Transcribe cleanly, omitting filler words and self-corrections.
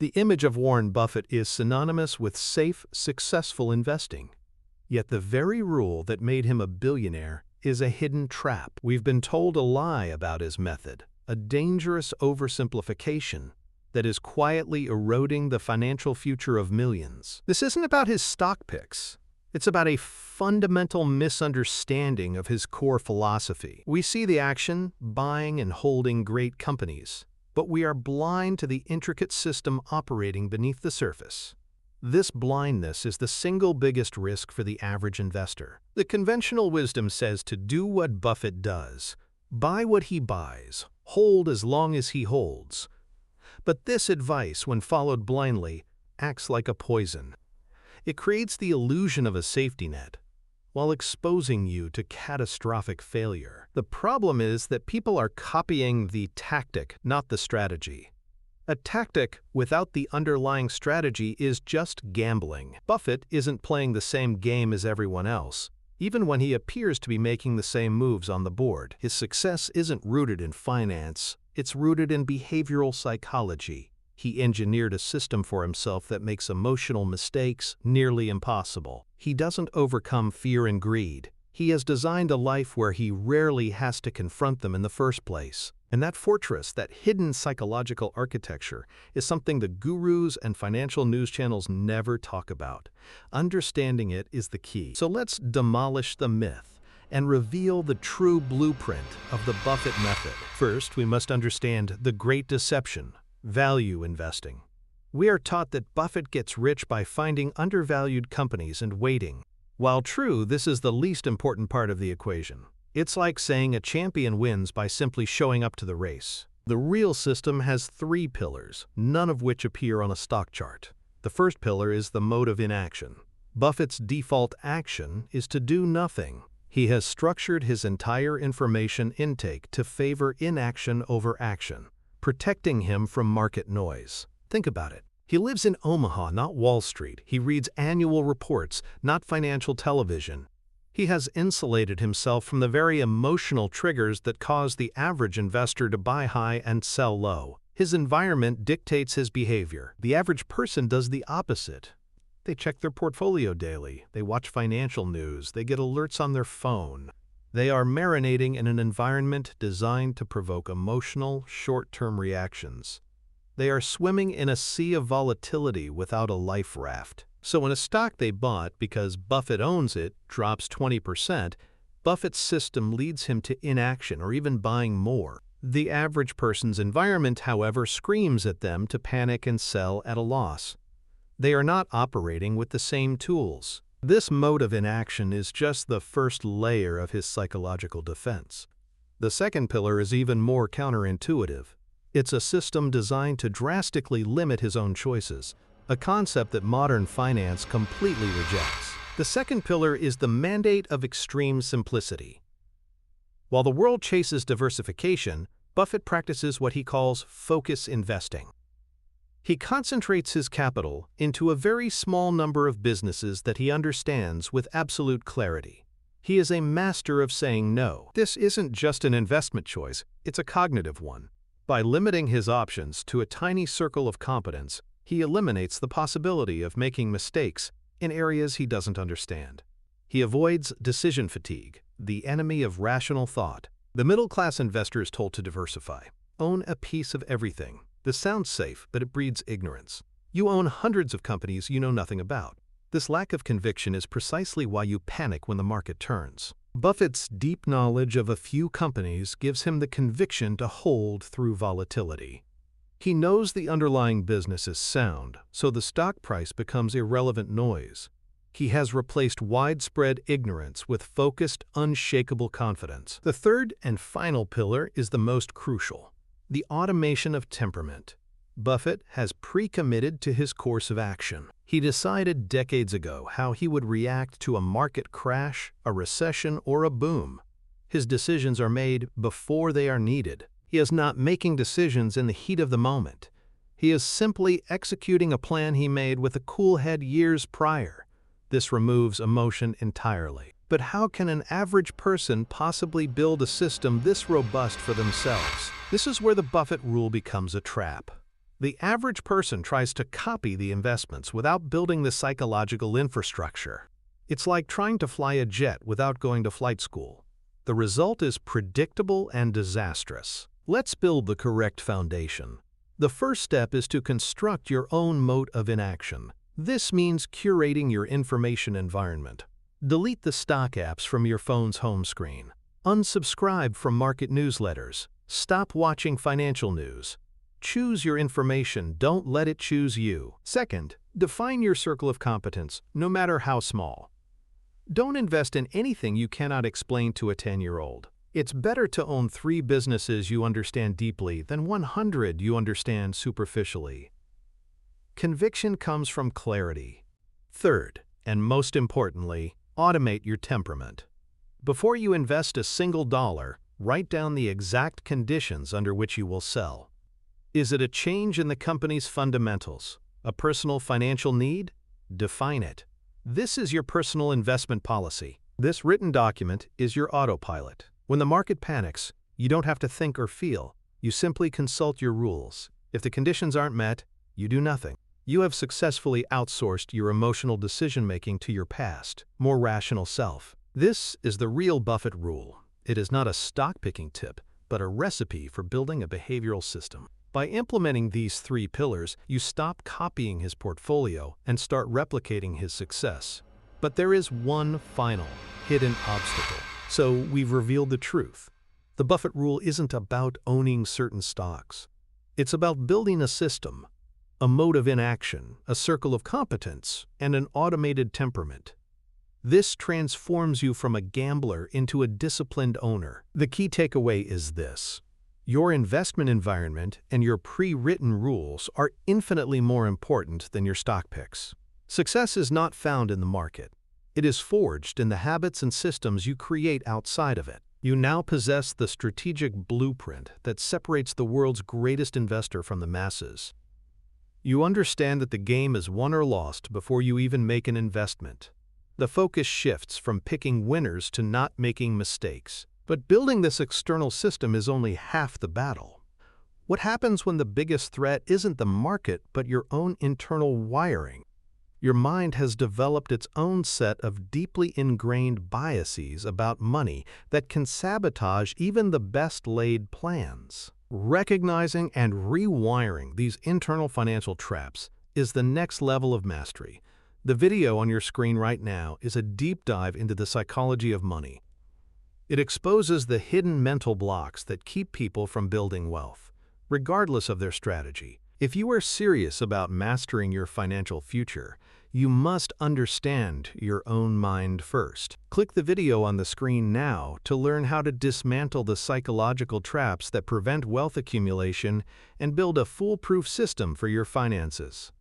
The image of Warren Buffett is synonymous with safe, successful investing. Yet the very rule that made him a billionaire is a hidden trap. We've been told a lie about his method, a dangerous oversimplification that is quietly eroding the financial future of millions. This isn't about his stock picks. It's about a fundamental misunderstanding of his core philosophy. We see the action, buying and holding great companies, but we are blind to the intricate system operating beneath the surface. This blindness is the single biggest risk for the average investor. The conventional wisdom says to do what Buffett does, buy what he buys, hold as long as he holds. But this advice, when followed blindly, acts like a poison. It creates the illusion of a safety net, while exposing you to catastrophic failure. The problem is that people are copying the tactic, not the strategy. A tactic without the underlying strategy is just gambling. Buffett isn't playing the same game as everyone else, even when he appears to be making the same moves on the board. His success isn't rooted in finance, it's rooted in behavioral psychology. He engineered a system for himself that makes emotional mistakes nearly impossible. He doesn't overcome fear and greed. He has designed a life where he rarely has to confront them in the first place. And that fortress, that hidden psychological architecture, is something the gurus and financial news channels never talk about. Understanding it is the key. So let's demolish the myth and reveal the true blueprint of the Buffett method. First, we must understand the great deception. Value investing. We are taught that Buffett gets rich by finding undervalued companies and waiting. While true, this is the least important part of the equation. It's like saying a champion wins by simply showing up to the race. The real system has 3 pillars, none of which appear on a stock chart. The first pillar is the mode of inaction. Buffett's default action is to do nothing. He has structured his entire information intake to favor inaction over action, protecting him from market noise. Think about it. He lives in Omaha, not Wall Street. He reads annual reports, not financial television. He has insulated himself from the very emotional triggers that cause the average investor to buy high and sell low. His environment dictates his behavior. The average person does the opposite. They check their portfolio daily. They watch financial news. They get alerts on their phone. They are marinating in an environment designed to provoke emotional, short-term reactions. They are swimming in a sea of volatility without a life raft. So when a stock they bought because Buffett owns it drops 20%, Buffett's system leads him to inaction or even buying more. The average person's environment, however, screams at them to panic and sell at a loss. They are not operating with the same tools. This mode of inaction is just the first layer of his psychological defense. The second pillar is even more counterintuitive. It's a system designed to drastically limit his own choices, a concept that modern finance completely rejects. The second pillar is the mandate of extreme simplicity. While the world chases diversification, Buffett practices what he calls focus investing. He concentrates his capital into a very small number of businesses that he understands with absolute clarity. He is a master of saying no. This isn't just an investment choice, it's a cognitive one. By limiting his options to a tiny circle of competence, he eliminates the possibility of making mistakes in areas he doesn't understand. He avoids decision fatigue, the enemy of rational thought. The middle-class investor is told to diversify. Own a piece of everything. This sounds safe, but it breeds ignorance. You own hundreds of companies you know nothing about. This lack of conviction is precisely why you panic when the market turns. Buffett's deep knowledge of a few companies gives him the conviction to hold through volatility. He knows the underlying business is sound, so the stock price becomes irrelevant noise. He has replaced widespread ignorance with focused, unshakable confidence. The third and final pillar is the most crucial: the automation of temperament. Buffett has pre-committed to his course of action. He decided decades ago how he would react to a market crash, a recession, or a boom. His decisions are made before they are needed. He is not making decisions in the heat of the moment. He is simply executing a plan he made with a cool head years prior. This removes emotion entirely. But how can an average person possibly build a system this robust for themselves? This is where the Buffett rule becomes a trap. The average person tries to copy the investments without building the psychological infrastructure. It's like trying to fly a jet without going to flight school. The result is predictable and disastrous. Let's build the correct foundation. The first step is to construct your own mode of inaction. This means curating your information environment. Delete the stock apps from your phone's home screen. Unsubscribe from market newsletters. Stop watching financial news. Choose your information, don't let it choose you. Second, define your circle of competence, no matter how small. Don't invest in anything you cannot explain to a 10-year-old. It's better to own 3 businesses you understand deeply than 100 you understand superficially. Conviction comes from clarity. Third, and most importantly, automate your temperament. Before you invest a single dollar, write down the exact conditions under which you will sell. Is it a change in the company's fundamentals? A personal financial need? Define it. This is your personal investment policy. This written document is your autopilot. When the market panics, you don't have to think or feel. You simply consult your rules. If the conditions aren't met, you do nothing. You have successfully outsourced your emotional decision-making to your past, more rational self. This is the real Buffett rule. It is not a stock-picking tip, but a recipe for building a behavioral system. By implementing these 3 pillars, you stop copying his portfolio and start replicating his success. But there is one final, hidden obstacle. So we've revealed the truth. The Buffett rule isn't about owning certain stocks. It's about building a system, a mode of inaction, a circle of competence, and an automated temperament. This transforms you from a gambler into a disciplined owner. The key takeaway is this. Your investment environment and your pre-written rules are infinitely more important than your stock picks. Success is not found in the market. It is forged in the habits and systems you create outside of it. You now possess the strategic blueprint that separates the world's greatest investor from the masses. You understand that the game is won or lost before you even make an investment. The focus shifts from picking winners to not making mistakes. But building this external system is only half the battle. What happens when the biggest threat isn't the market but your own internal wiring? Your mind has developed its own set of deeply ingrained biases about money that can sabotage even the best-laid plans. Recognizing and rewiring these internal financial traps is the next level of mastery. The video on your screen right now is a deep dive into the psychology of money. It exposes the hidden mental blocks that keep people from building wealth, regardless of their strategy. If you are serious about mastering your financial future, you must understand your own mind first. Click the video on the screen now to learn how to dismantle the psychological traps that prevent wealth accumulation and build a foolproof system for your finances.